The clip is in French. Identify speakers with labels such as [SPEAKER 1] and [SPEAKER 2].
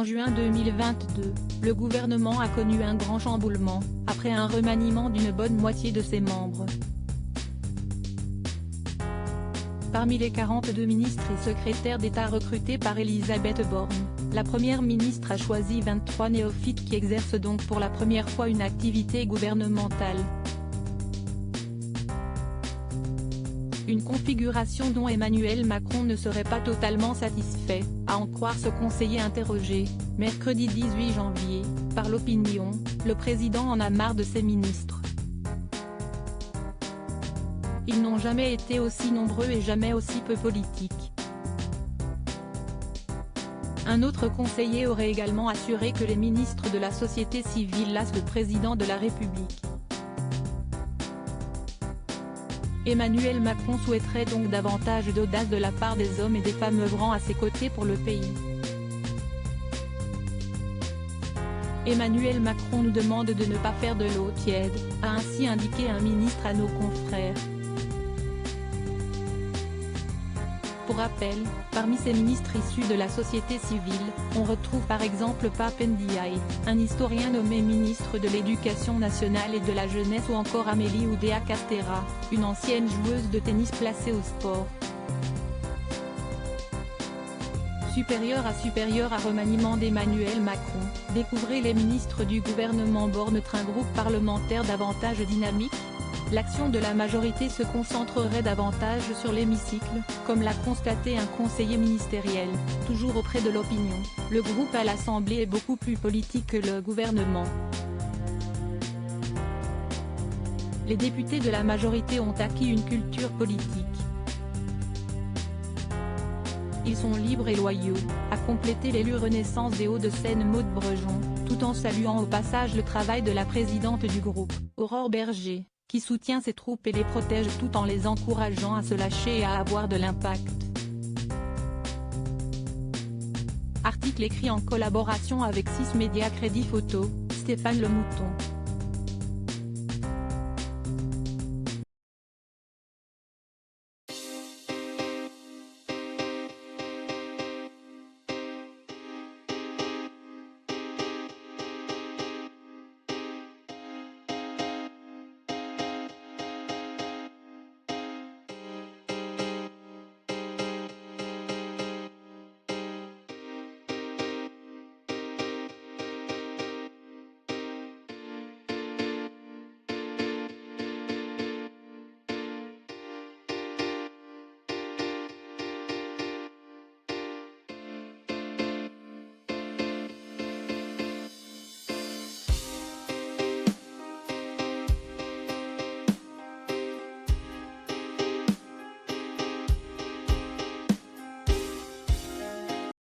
[SPEAKER 1] En juin 2022, le gouvernement a connu un grand chamboulement, après un remaniement d'une bonne moitié de ses membres. Parmi les 42 ministres et secrétaires d'État recrutés par Elisabeth Borne, la première ministre a choisi 23 néophytes qui exercent donc pour la première fois une activité gouvernementale. Une configuration dont Emmanuel Macron ne serait pas totalement satisfait, à en croire ce conseiller interrogé, mercredi 18 janvier, par l'Opinion. Le président en a marre de ses ministres. Ils n'ont jamais été aussi nombreux et jamais aussi peu politiques. Un autre conseiller aurait également assuré que les ministres de la société civile lassent le président de la République. Emmanuel Macron souhaiterait donc davantage d'audace de la part des hommes et des femmes œuvrant à ses côtés pour le pays. Emmanuel Macron nous demande de ne pas faire de l'eau tiède, a ainsi indiqué un ministre à nos confrères. Pour rappel, parmi ces ministres issus de la société civile, on retrouve par exemple Pape Ndiaye, un historien nommé ministre de l'Éducation nationale et de la jeunesse, ou encore Amélie Oudéa Castéra, une ancienne joueuse de tennis placée au sport. Supérieur à remaniement d'Emmanuel Macron, découvrez les ministres du gouvernement Borne. Un groupe parlementaire davantage dynamique. L'action de la majorité se concentrerait davantage sur l'hémicycle, comme l'a constaté un conseiller ministériel, toujours auprès de l'Opinion. Le groupe à l'Assemblée est beaucoup plus politique que le gouvernement. Les députés de la majorité ont acquis une culture politique. Ils sont libres et loyaux, a complété l'élu Renaissance des Hauts-de-Seine Maude Brejon, tout en saluant au passage le travail de la présidente du groupe, Aurore Berger, qui soutient ses troupes et les protège tout en les encourageant à se lâcher et à avoir de l'impact. Article écrit en collaboration avec 6 médias. Crédit photo, Stéphane Le Mouton.